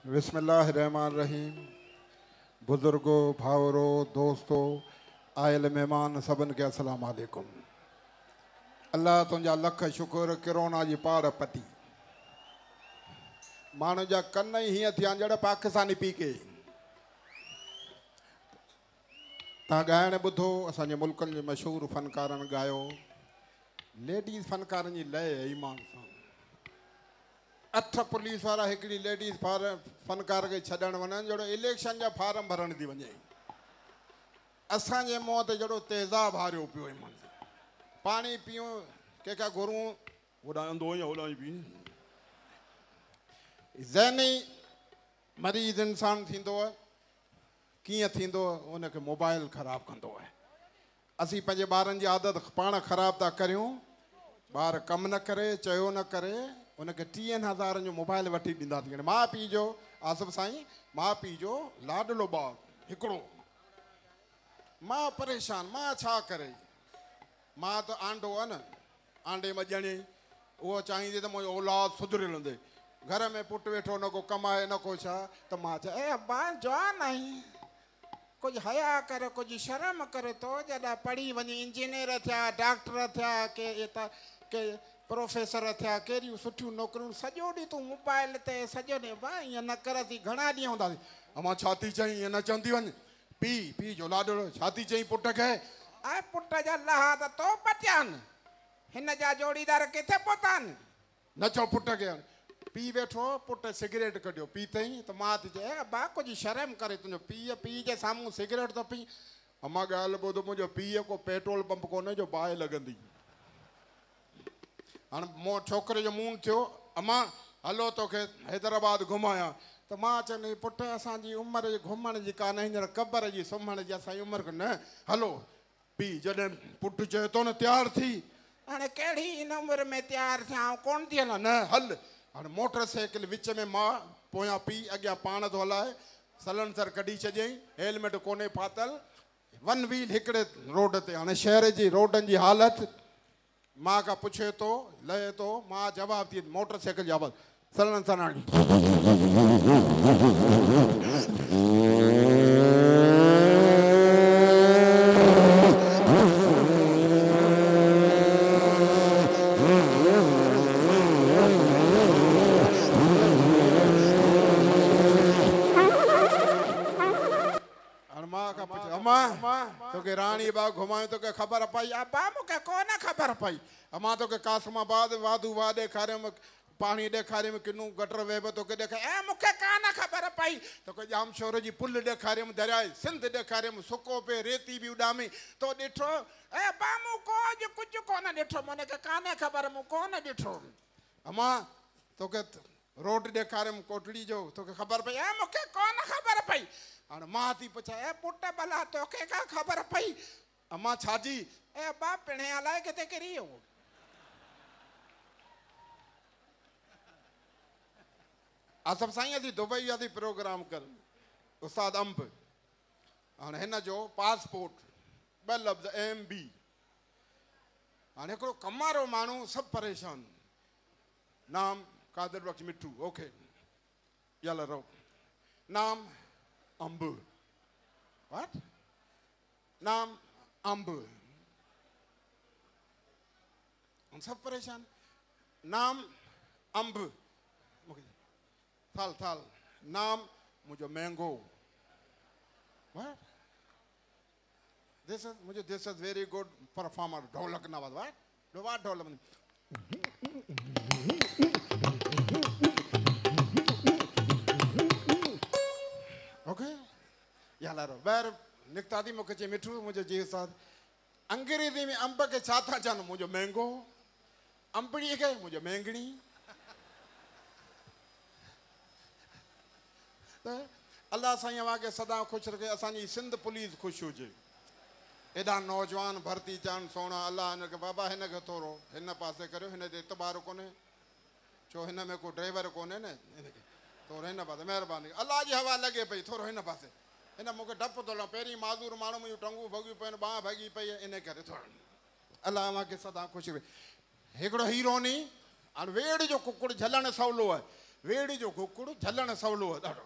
बिस्मिल्लाहिर्रहमानिर्रहीम। बुजुर्गो, भावरो, दोस्तों, आयल मेहमान सबन के अस्सलाम वालेकुम। अल्लाह तुंहिंजा लख शुक्र कोरोना जी पाड़ पती। माण्हू जा कन ही हीअं थिया जहिड़ा पाकिस्तानी पी के। तव्हां ॻाइण ॿुधो असांजे मुल्कनि जे मशहूरु फ़नकारनि ॻायो। लेडीज़ फ़नकारनि जी लय ईमान सां। 8 पुलिस वारा हिकिड़ी लेडीज़ फ़नकार खे छॾण वञनि जहिड़ो इलेक्शन जा फार्म भरण थी वञे। असांजे मुंहं ते जहिड़ो तेज़ाब हारियो पियो ईमान सां। पाणी पियूं कंहिंखां घुरूं होॾां अंधो या होॾां पी। ज़हनी मरीज़ इंसान थींदो आहे कीअं थींदो उनखे मोबाइल ख़राबु कंदो आहे। असीं पंहिंजे ॿारनि जी आदत पाण ख़राबु था करियूं। ॿार कमु न करे चयो न करे उनखे 30,000 जो मोबाइल वठी ॾींदा थी वञे। माउ पीउ जो आसिफ़ साईं माउ पीउ जो लाडलो ॿारु हिकिड़ो। मां परेशान मां छा करे। मां त आंडो आहे न आंडे में ॼणे उहो चाहींदी त मुंहिंजो औलाद सुधरियल हूंदे। घर में पुटु वेठो न को कमाए न को छा त मां चयो ए अब्बा जवान आई कुछ हया कर कुछ शर्म करे तो जॾा पढ़ी वञी इंजीनियर थिया डॉक्टर थिया के प्रोफेसर थिया कहिड़ियूं सुठियूं नौकरियूं सॼो ॾींहुं तूं मोबाइल ते सॼो ॾींहुं भाई ईअं न कर थी। घणा ॾींहं हूंदासीं अमां छा थी चई ईअं न चवंदी वञ। पीउ जो लाॾो छा थी चई पुट खे ऐं पुट जा लहा त तो पटियानि हिन जा जोड़ीदार किथे पहुतानि न चओ पुट खे। पीउ वेठो पुट सिगरेट कढियो पीतई त मां थी चए अब्बा कुझु शर्म करे तुंहिंजो पीउ जे साम्हूं सिगरेट थो पी। अमां ॻाल्हि ॿुधो मुंहिंजो पीउ को पेट्रोल पंप कोन्हे जो बाहि लॻंदी। हाणे मूं छोकिरे जो मुंहुं थियो अमां हलो तोखे हैदराबाद घुमायां त मां चवंदी पुटु असांजी उमिरि घुमण जी कान्हे हींअर क़बर जी सुम्हण जी असांजी उमिरि न हलो। पीउ जॾहिं पुटु चए थो न तयारु थी हाणे कहिड़ी हिन उमिरि में तयारु थियां कोन थी हलां न हल। हाणे मोटर साइकिल विच में मां पोयां पीउ अॻियां पाण थो हलाए सलंसर कढी छॾियईं हेलमेट कोन्हे पातल 1 व्हील हिकिड़े रोड ते। हाणे शहर जी रोडनि जी हालति मां खां पुछे थो लहे थो मां जवाबु थी मोटर साइकिल जी आवाज़ सलंसर हाणे तोखे रानी बाग घुमायूं तोखे ख़बर पई अब्बा मूंखे कोन ख़बर पई। अमां तोखे कासमाबाद वाधू वाह ॾेखारियमि पाणी ॾेखारियमि किनूं गटर वेब तोखे ॾेखारियमि ऐं मूंखे कान ख़बर पई तोखे जामशोर जी पुल ॾेखारियमि दरियाए सिंध ॾेखारियमि सुको पे रेती बि उॾामी तो ॾिठो ऐं अब्बा मूं कुझु कोन ॾिठो मूंखे कान्हे ख़बर मूं कोन ॾिठो। अमां तोखे रोड ॾेखारियमि कोटड़ी जो तोखे ख़बर पई ऐं मूंखे कोन ख़बर पई। हाणे मां थी पुछां ऐं पुट भला तोखे का ख़बर पई अमां छाजी ऐं अब्बा पिणे अलाए किथे किरी वियो। आसिफ़ साईं असीं दुबई वियासीं प्रोग्राम कर उस्ताद अंब। हाणे हिन जो पासपोर्ट 2 लफ़्ज़ MB। हाणे हिकिड़ो कमारो माण्हू सभु परेशान नाम कादिर बख्श मिठू ओके यल रहो नाम अंब व्हाट नाम अंब सब परेशान नाम अंब थाल थाल नाम मुझे mango what this is very good performer ढोलक नवाज व्हाट ढोलक ओके याला रो बैर निकता थी मूंखे चई मिठू मुंहिंजो जी साथ अंग्रेजी में अंब खे छा था चवनि मुंहिंजो मैंगो अंबड़ीअ खे मुंहिंजो मैंगणी त अल्लाह साईं अव्हांखे सदा ख़ुशि रखे असांजी सिंध पुलिस ख़ुशि हुजे। एॾा नौजवान भर्ती थियनि सोना अल्लाह हिनखे बाबा हिनखे थोरो हिन पासे करियो हिन ते एतबार कोन्हे छो हिन में को ड्राइवर कोन्हे न हिनखे थोरो हिन पासे महिरबानी अल्लाह जी हवा लॻे पई थोरो हिन पासे हिन मूंखे डपु थो लॻो पहिरीं माज़ूर माण्हू मुंहिंजूं टंगूं भॻियूं पयूं बांह भॻी पई इन करे थोरो अल्लाह अव्हांखे सदा ख़ुशि रहे। हिकिड़ो हीरो नी हाणे वेड़ जो कुकुड़ झलणु सवलो आहे वेड़ी जो कुकुड़ झलण सवलो आहे ॾाढो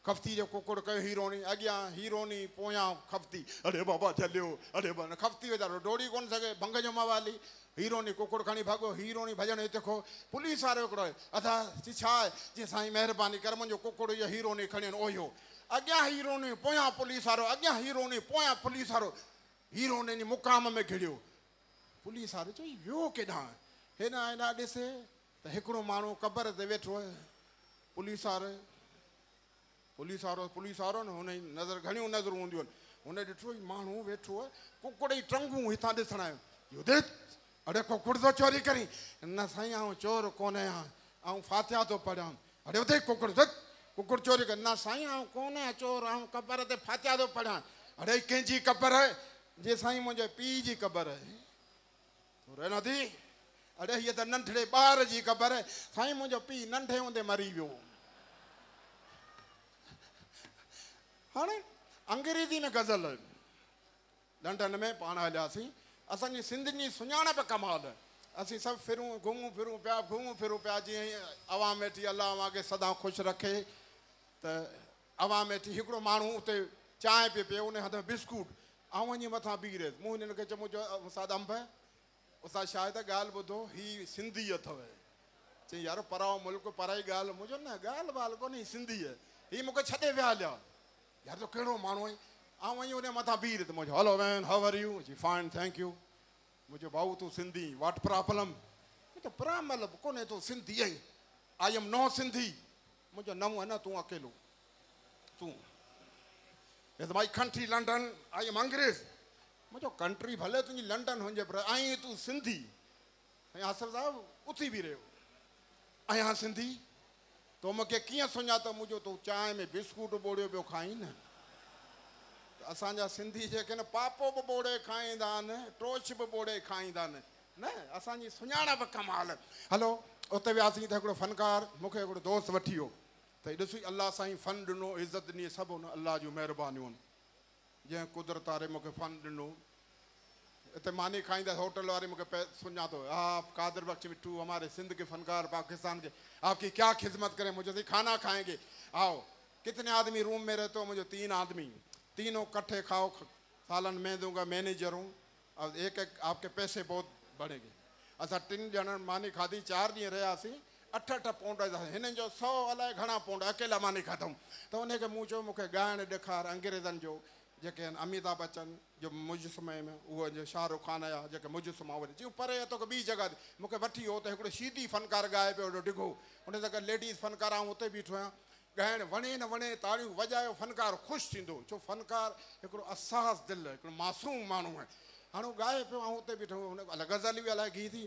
खफ्ती जो कुकुड़ कयो हीरोनी अॻियां हीरोनी पोयां खफ्ती अरे बाबा झलियो अरे बाबा खफ्ती वीचारो डोड़ी कोन सघे भंग जो मवाली हीरोनी कुकुड़ खणी भागो हीरोनी भॼण हिते खो पुलिस वारो हिकिड़ो अदा छा आहे जी साईं महिरबानी कर मुंहिंजो कुकुड़ इहो हीरोनी खणी ओयो अॻियां हीरोनी पोयां पुलिस वारो अॻियां हीरोनी पोयां पुलिस वारो हीरोनी मुक़ाम में घिड़ियो पुलिस वारो चई वियो केॾां हेॾां हेॾां ॾिसे त हिकिड़ो माण्हू क़बर ते वेठो आहे पुलिस वारो न हुन जी नज़र घणियूं नज़रूं हूंदियूं आहिनि हुन ॾिठो ई माण्हू वेठो आहे कुकुड़ जी टंगूं हितां ॾिसण आयो युधित अड़े कुकुड़ थो चोरी करी न साईं आऊं चोर कोन आहियां आऊं फातिहा थो पढ़ियां अड़े उते कुकुड़ चोरी कर न साईं आऊं कोन आहियां चोर आऊं क़बर ते फातिहा थो पढ़ियां अड़े कंहिंजी क़बर आहे जे साईं मुंहिंजे पीउ जी क़बर आहे रहना थी अड़े हीअ त नंढड़े ॿार जी क़बर आहे साईं मुंहिंजो पीउ नंढे हूंदे मरी वियो हाणे अंग्रेज़ी में गज़ल लंडन में पाण हलियासीं असांजी सिंधियुनि जी सुञाणप कमाल असीं सभु घुमूं फिरूं पिया जीअं अवाम वेठी अलाह अवां खे सदा ख़ुशि रखे त अवाम वेठी हिकिड़ो माण्हू उते चांहि पिए पियो उन हथ में बिस्कुट ऐं वञी मथां बीह रहियसि मूं हिननि खे चयो मुंहिंजो उस्ताद अंब उस्ताद शायदि ॻाल्हि ॿुधो हीअ सिंधी अथव चई यार पराओ मुल्क पराई ॻाल्हि मुंहिंजो न ॻाल्हि ॿाल्हि कोन्हे सिंधी आहे हीअ मूंखे छॾे विया हलिया यार तो कहिड़ो माण्हू आहे ऐं वञी उन मथां बीह रहियो मुंहिंजो hello man how are you ji fine thank you मुंहिंजो भाऊ तूं सिंधी वॉट प्रॉब्लम त प्रॉब्लम कोन्हे तूं Sindhi I I am no Sindhi मुंहिंजो नमूं आहे न तूं अकेलो तूं it's my country London I am अंग्रेज़ मुंहिंजो कंट्री भले तुंहिंजी लंडन हुजे पर आई तूं सिंधी ऐं आसिफ साहिबु उथी बि रहियो आहियां सिंधी तो मूंखे कीअं सुञातो मुंहिंजो तूं चांहि में बिस्कुट ॿोड़ियो पियो खाईं न असांजा सिंधी जेके न पापो बि ॿोड़े खाईंदा आहिनि टोश बि ॿोड़े खाईंदा आहिनि न असांजी सुञाणप कमाल हलो उते वियासीं त हिकिड़ो फनकार मूंखे हिकिड़ो दोस्त वठी वियो त ॾिसी अलाह साईं फन ॾिनो इज़त ॾिनी सभु हुन अलाह जूं महिरबानियूं आहिनि जंहिं कुदरत वारे मूंखे फन ॾिनो इतने मानी खाईंदा होटल वाले मुझे सुञातो आप कादिर बख्श मिट्टू हमारे सिंध के फनकार पाकिस्तान के आपकी क्या खिदमत करें मुझे से खाना खाएंगे आओ कितने आदमी रूम में रहते हो मुझे 3 आदमी तीनों इकट्ठे खाओ सालन मैं दूंगा मैनेजर हूँ अब एक आपके पैसे बहुत बढ़ेंगे असा 3 ॼणनि मानी खाधी 4 ॾींहं रहियासीं 8-8 पौंड हिननि जो 100 अलाए घणा पौंड अकेला मानी खाधऊं त उनखे मूं चयो मूंखे ॻाइणु ॾेखार अंग्रेज़नि जो जेके आहिनि अमिताभ बच्चन जो मुजस्मे में उहो जो शाहरुख खान आया जेके मुजस्मा वरी चयूं परे तो ॿी जॻह ते मूंखे वठी वियो त हिकिड़ो शीदी फनकार ॻाए पियो हेॾो डिघो उन सां गॾु लेडीज़ फनकार आऊं उते बीठो आहियां ॻाइणु वणे न वणे ताड़ियूं वॼायो फनकार ख़ुशि थींदो छो फनकार हिकिड़ो असास दिलि हिकिड़ो मासूम माण्हू आहे हाणे ॻाए पियो ऐं उते बीठो हुन अलाए गज़ल बि अलाए घी थी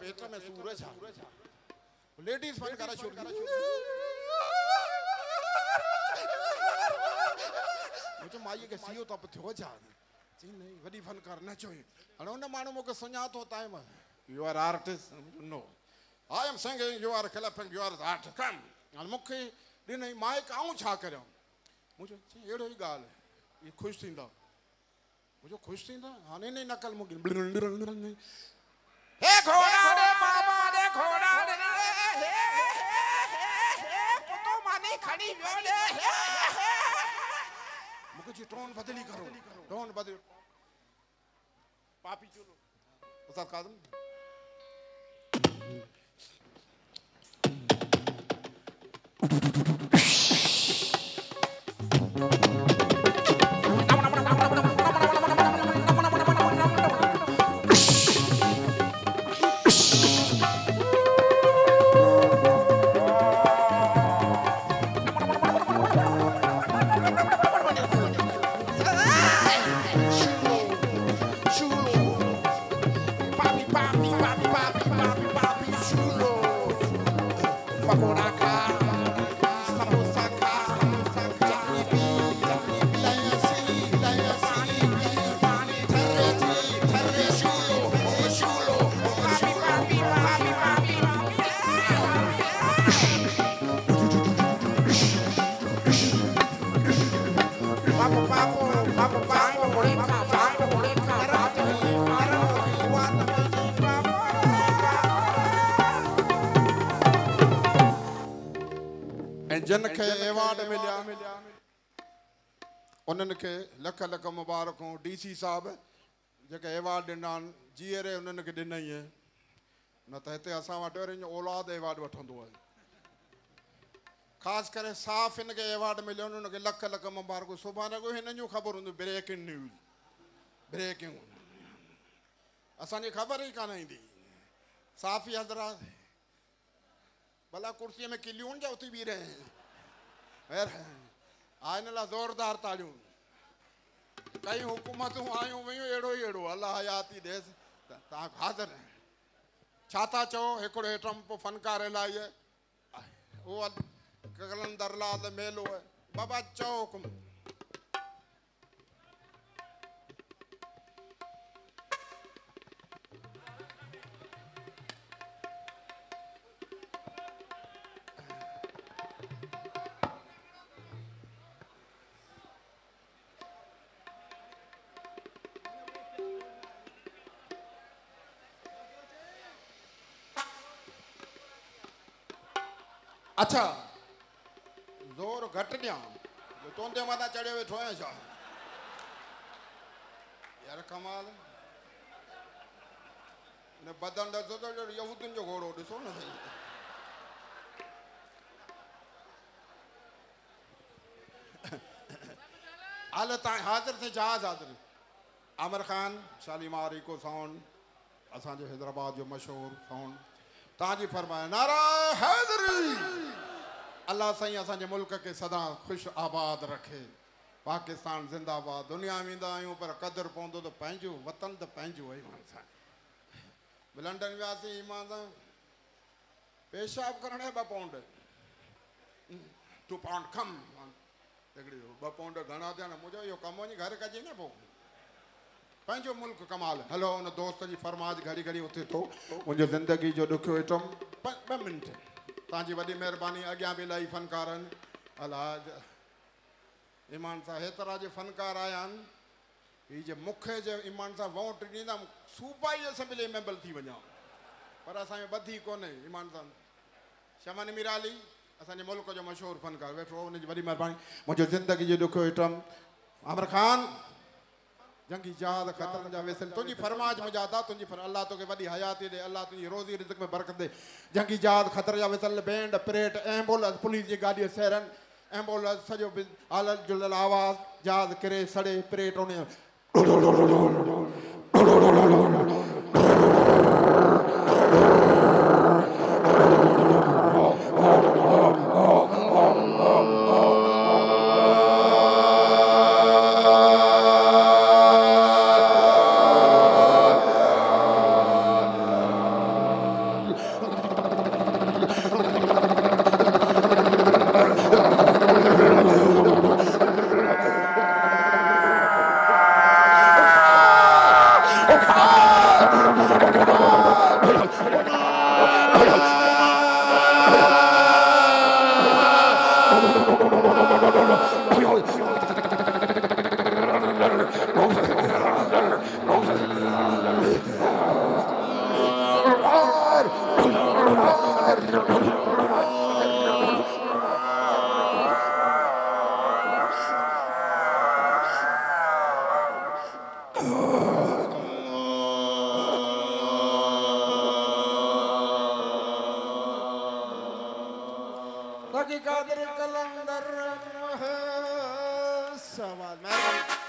पेट में सूरज लेडीज फनकार शुरू मुझे माई के सीओ तो थियो जा जी नहीं वडी फनकार न चोई हाणे उन माण्हू मूंखे सुञातो time you are artist no I am singing you are clapping you are art कम हाणे मूंखे ॾिनई माइक आऊं छा करियां मुंहिंजो अहिड़ो ई ॻाल्हि इहे ख़ुशि थींदा मुंहिंजो ख़ुशि थींदा हाणे इन नकल मूंखे हे घोड़ा रे बाबा रे घोड़ा रे पुतो माने खड़ी वियो रे मूंखे जी टोन बदली करो टोन बदल पापी चलो उस्ताद काज़िम जिन खे एवार्ड मिलिया उन्हनि खे लख लख मुबारकूं। DC साहब जेके एवार्ड ॾिना आहिनि जीअरे उन्हनि खे ॾिनई न त हिते असां वटि वरी औलाद एवार्ड वठंदो आहे। ख़ासि करे साफ़ हिन खे एवार्ड मिलियो उन्हनि खे लख लख मुबारकूं। सुभाणे को हिन जूं ख़बर हूंदियूं ब्रेकिंग न्यूज़ ब्रेकिंग असांजी ख़बर ई कान ईंदी। साफ़ी हज़रात भला कुर्सीअ में किलियूं जा उथी बीह रहे हिन लाइ ज़ोरदार तालियूं। कई हुकूमतूं आयूं वयूं अहिड़ो ई अहिड़ो अलाह हयाती ॾेसि तव्हां हाज़िर छा था चओ। हिकिड़ो ट्रम्प फनकार इलाही उहो कलंदर लाल मेलो आहे बाबा चओ हुकुम। अच्छा ज़ोर घटि ॾियां तोंदे मथां चढ़े वेठो आहियां छा यार कमाल। न बदन ॾिसो त यहूदियुनि जो घोड़ो ॾिसो न सही। हाल तव्हां हाज़िर थिए जहाज़ हाज़िर। आमिर ख़ान शालीमार इको साउंड असांजे हैदराबाद जो मशहूरु साउंड तव्हांजी फरमाए नारा हैदरी। अल्लाह साईं असांजे मुल्क के सदा ख़ुशि आबाद रखे। पाकिस्तान ज़िंदाबाद। दुनिया में ईंदा आहियूं पर क़दुरु पवंदो त पंहिंजो वतन त पंहिंजो ईमान सां। लंडन वियासीं ईमान सां पेशाब करण 2 पाउंड 2 पाउंड कम हिकिड़ी 2 पाउंड घणा थिया न मुंहिंजो इहो कमु वञी घर कजे न पोइ पंहिंजो मुल्क कमाल। हलो हुन दोस्त जी फरमाइश घड़ी घड़ी उथे थो मुंहिंजो ज़िंदगी जो ॾुखियो एटम 2 मिंट तव्हांजी वॾी महिरबानी। अॻियां बि इलाही फ़नकार आहिनि अलाह ईमान सां हेतिरा जे फ़नकार आया आहिनि हीअ जे मूंखे जे ईमान सां वोट ॾींदा सूबाई असेंबली मेंबर थी वञा पर असांजो ॿधी कोन्हे ईमान सां। शमन मीराली असांजे मुल्क जो मशहूरु फ़नकार वेठो हुनजी वॾी महिरबानी। मुंहिंजो ज़िंदगी जो ॾुखियो एटम आमिर ख़ान जंगी जाद ख़तरनि जा वेसल तुंहिंजी फरमाइश मुंहिंजा अदा तुंहिंजी अल्लाह तोखे वॾी हयाती ॾे अल्लाह तुंहिंजी रोज़ी रिज़्क़ में बरकत ॾे। जंगी जाद ख़तर जा वेसल बैंड परेड एम्बुलेंस पुलिस जी गाॾी सैरन एम्बुलेंस सॼो आलल जुलल आवाज़ जहाज़ किरे सड़े परेड उन कादर कलंदर सवाल।